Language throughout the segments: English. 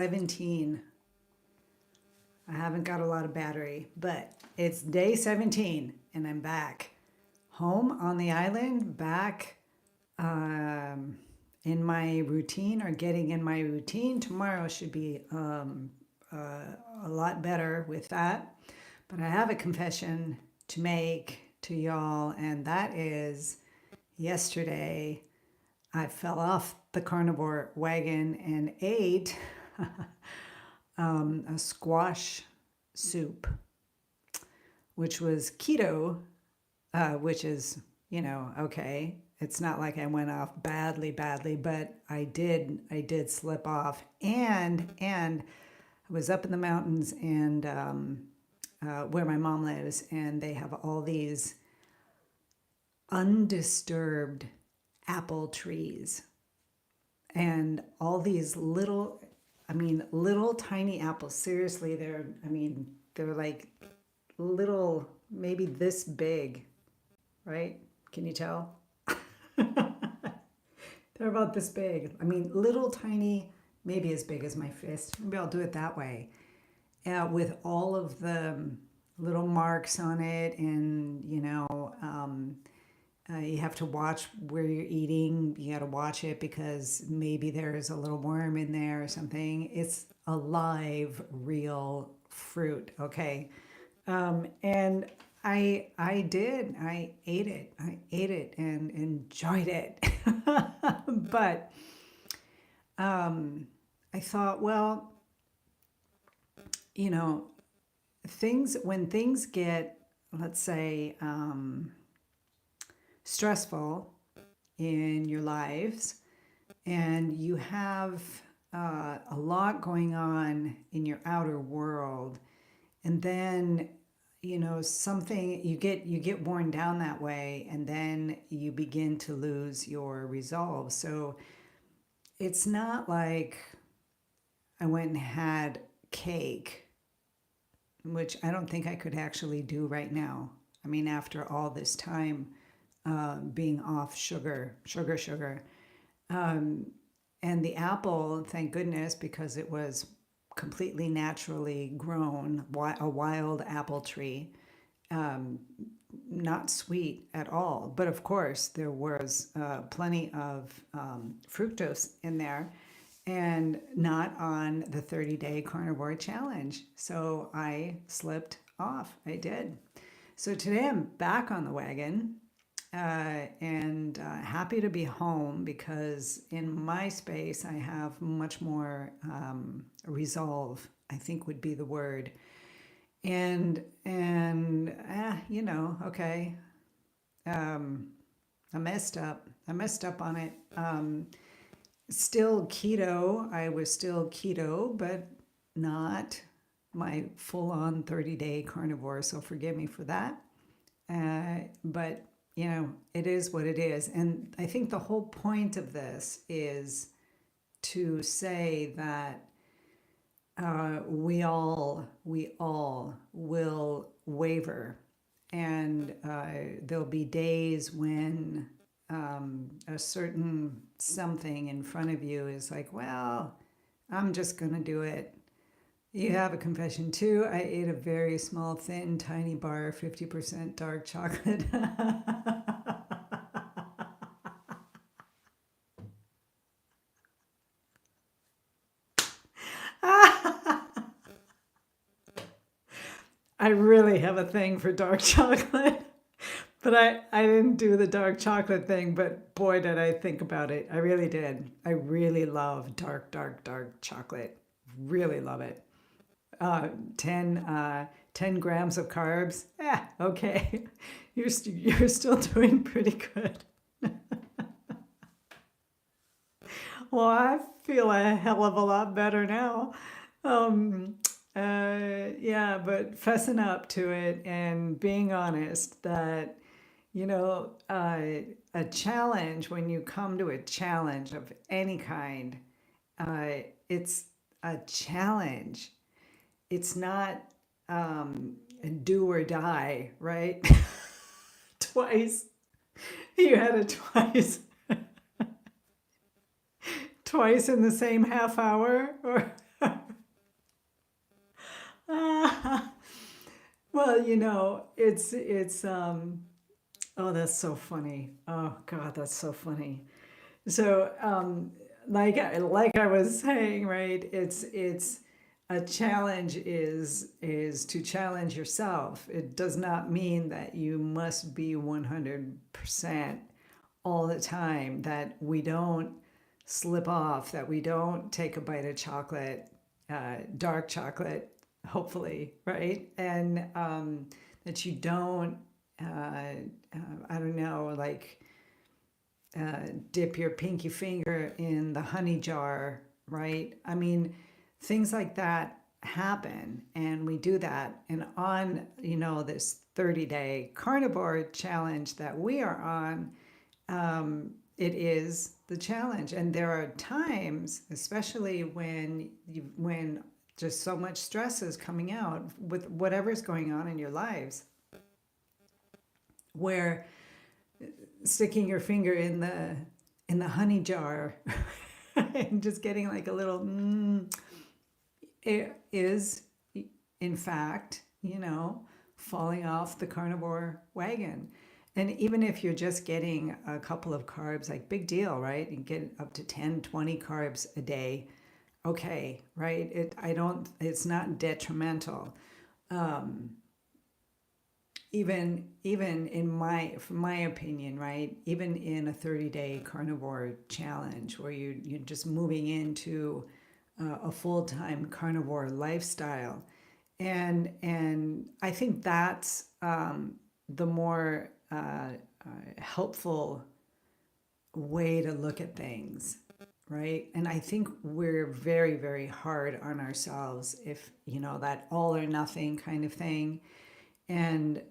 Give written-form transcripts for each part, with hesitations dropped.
17. I haven't got a lot of battery, but it's day 17 and I'm back home on the island, back in my routine or getting in my routine. Tomorrow should be a lot better with that. But I have a confession to make to y'all, and that is yesterday I fell off the carnivore wagon and ate a squash soup, which was keto, which is, okay. It's not like I went off badly, but I did slip off, and I was up in the mountains and where my mom lives, and they have all these undisturbed apple trees and all these little tiny apples. Seriously, they're like little, maybe this big, right? Can you tell? They're about this big. Little tiny, maybe as big as my fist. Maybe I'll do it that way. With all of the little marks on it, and you have to watch where you're eating. You got to watch it because maybe there's a little worm in there or something. It's a live, real fruit, okay? And I ate it and enjoyed it. But I thought, well, when things get, let's say, stressful in your lives, and you have a lot going on in your outer world, and then something, you get worn down that way, and then you begin to lose your resolve. So it's not like I went and had cake, which I don't think I could actually do right now. After all this time being off sugar. And the apple, thank goodness, because it was completely naturally grown, a wild apple tree, not sweet at all. But of course, there was plenty of fructose in there, and not on the 30-day carnivore challenge. So I slipped off. I did. So today I'm back on the wagon. And happy to be home, because in my space I have much more resolve, I think would be the word. And okay, I messed up on it. Still keto. I was still keto, but not my full-on 30-day carnivore, so forgive me for that. But it is what it is. And I think the whole point of this is to say that we all will waver. And there'll be days when a certain something in front of you is like, well, I'm just going to do it. You have a confession too. I ate a very small, thin, tiny bar, 50% dark chocolate. I really have a thing for dark chocolate. But I didn't do the dark chocolate thing, but boy, did I think about it. I really did. I really love dark chocolate. Really love it. 10 grams of carbs. Okay. You're still doing pretty good. Well, I feel a hell of a lot better now. Yeah, but fessing up to it and being honest that, a challenge, when you come to a challenge of any kind, it's a challenge. It's not do or die, right? Twice. You had it twice. Twice in the same half hour, or Well, oh, that's so funny. Oh God, that's so funny. So, like I was saying, right? It's a challenge is to challenge yourself. It does not mean that you must be 100% all the time. That we don't slip off. That we don't take a bite of chocolate, dark chocolate, hopefully, right? And that you don't. I don't know, like dip your pinky finger in the honey jar, right? I mean, things like that happen, and we do that. And on, this 30-day carnivore challenge that we are on, it is the challenge. And there are times, especially when just so much stress is coming out with whatever's going on in your lives, where sticking your finger in the honey jar and just getting like a little it is in fact, falling off the carnivore wagon. And even if you're just getting a couple of carbs, like big deal, right? You get up to 10, 20 carbs a day. Okay, right? It's not detrimental. Even from my opinion, right? Even in a 30-day carnivore challenge where you're just moving into a full-time carnivore lifestyle, and I think that's the more helpful way to look at things, right? And I think we're very, very hard on ourselves if that all or nothing kind of thing. And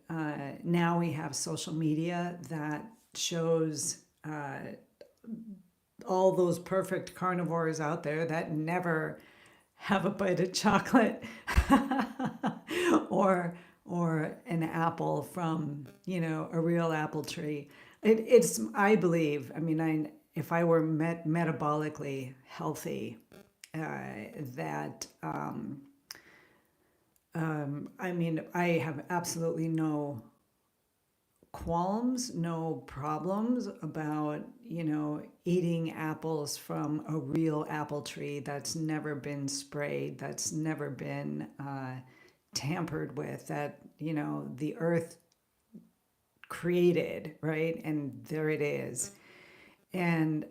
now we have social media that shows all those perfect carnivores out there that never have a bite of chocolate or an apple from a real apple tree. It's I believe. I mean, if I were metabolically healthy, that. I mean, I have absolutely no qualms, no problems about, eating apples from a real apple tree that's never been sprayed, that's never been tampered with, that, the earth created, right? And there it is. And,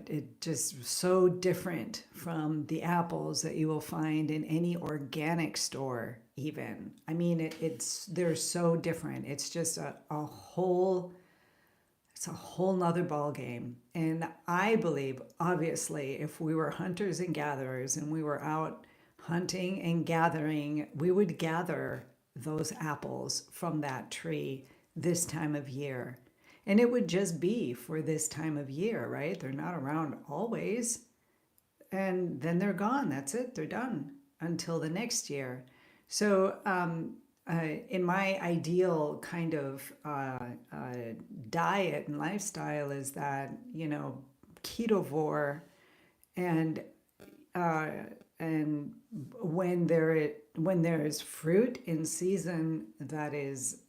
it just so different from the apples that you will find in any organic store even. I mean, they're so different. It's just a whole nother ball game. And I believe, obviously, if we were hunters and gatherers and we were out hunting and gathering, we would gather those apples from that tree this time of year. And it would just be for this time of year, right? They're not around always. And then they're gone. That's it. They're done until the next year. So in my ideal kind of diet and lifestyle is that, ketovore, and when there is fruit in season that is,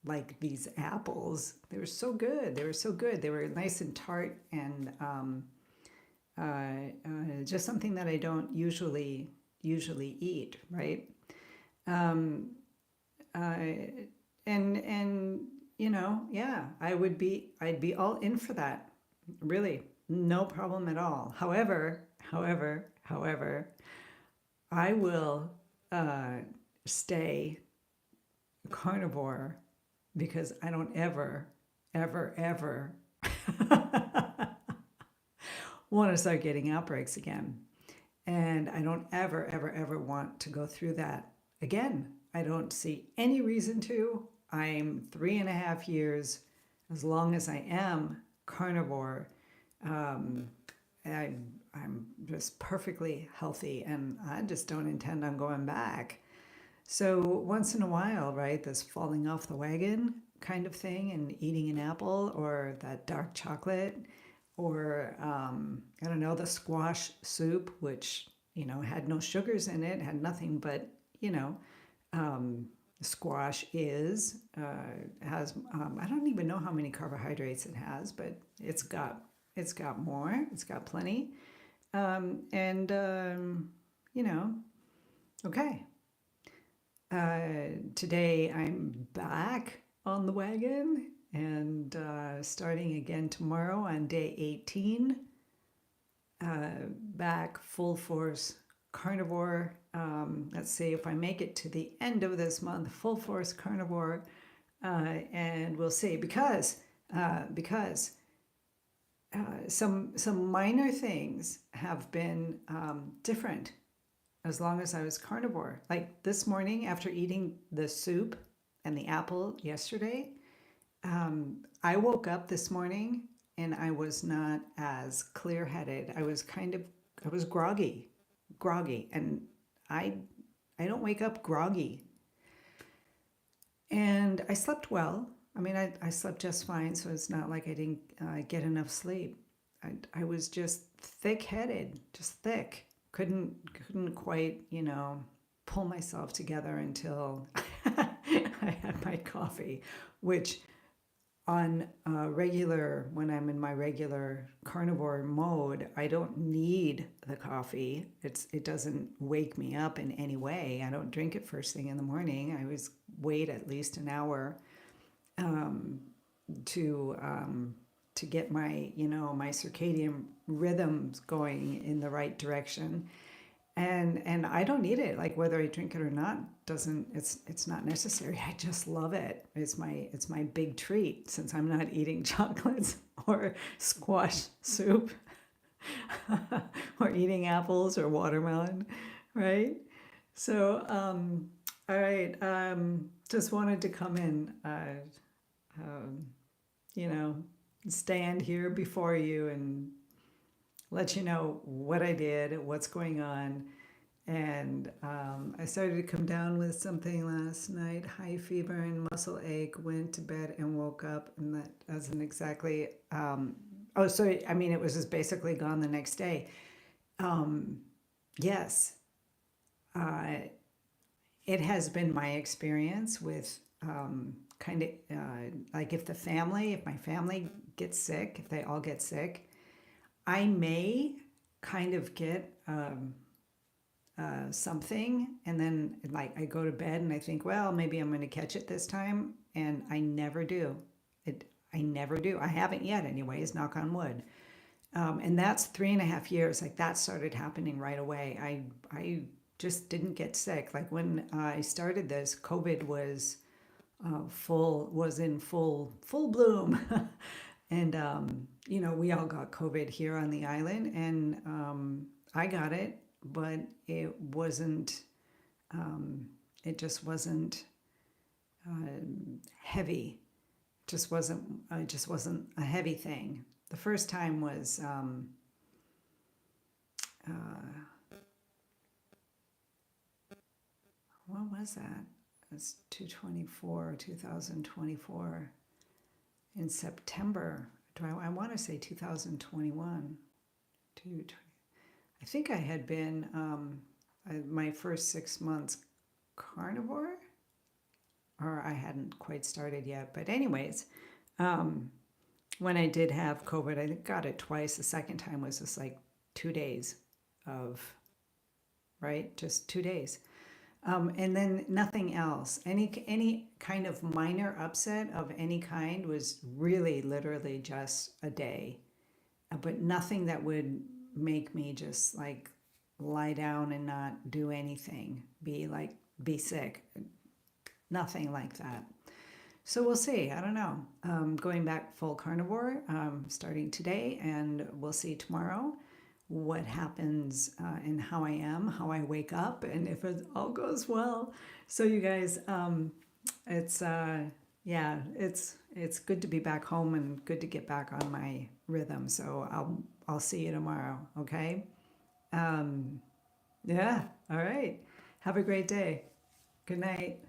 like these apples, they were so good. They were so good. They were nice and tart, and just something that I don't usually eat, right? And yeah, I'd be all in for that. Really, no problem at all. However, I will stay carnivore because I don't ever want to start getting outbreaks again. And I don't ever want to go through that again. I don't see any reason to. I'm 3.5 years, as long as I am carnivore, I'm just perfectly healthy, and I just don't intend on going back. So once in a while, right, this falling off the wagon kind of thing, and eating an apple or that dark chocolate, or I don't know, the squash soup, which had no sugars in it, had nothing but you know, squash has I don't even know how many carbohydrates it has, but it's got more. It's got plenty. And you know, okay. Today I'm back on the wagon and starting again tomorrow on day 18. Back full force carnivore. Let's see if I make it to the end of this month, full force carnivore, and we'll see because some minor things have been different as long as I was carnivore. Like this morning after eating the soup and the apple yesterday, I woke up this morning and I was not as clear-headed. I was groggy, and I don't wake up groggy. And I slept well. I mean, I slept just fine, so it's not like I didn't get enough sleep. I was just thick-headed, just thick. Couldn't quite, pull myself together until I had my coffee, which on when I'm in my regular carnivore mode, I don't need the coffee. It doesn't wake me up in any way. I don't drink it first thing in the morning. I always wait at least an hour to get my my circadian rhythms going in the right direction. And I don't need it. Like whether I drink it or not it's not necessary. I just love it. It's my big treat since I'm not eating chocolates or squash soup or eating apples or watermelon, right? So all right, just wanted to come in, stand here before you and let you know what I did, what's going on. And I started to come down with something last night, high fever and muscle ache, went to bed and woke up, and that doesn't exactly, it was just basically gone the next day. Yes, it has been my experience with like if my family gets sick, if they all get sick, I may kind of get something, and then like I go to bed and I think, well, maybe I'm going to catch it this time, and I never do. I never do. I haven't yet, anyways. Knock on wood. And that's 3.5 years. Like that started happening right away. I just didn't get sick. Like when I started this, COVID was in full bloom. And we all got COVID here on the island, and I got it, but it wasn't. It just wasn't heavy. It just wasn't a heavy thing. The first time was what was that? It was 2024 in September. I want to say 2021. I think I had been my first 6 months carnivore, or I hadn't quite started yet. But anyways, when I did have COVID, I got it twice. The second time was just like 2 days just 2 days. And then nothing else. Any kind of minor upset of any kind was really literally just a day, but nothing that would make me just like lie down and not do anything, be sick. Nothing like that. So we'll see. I don't know. Going back full carnivore, starting today, and we'll see tomorrow what happens and how I am, how I wake up, and if it all goes well. So you guys, it's good to be back home and good to get back on my rhythm. So I'll see you tomorrow. Okay. Yeah. All right. Have a great day. Good night.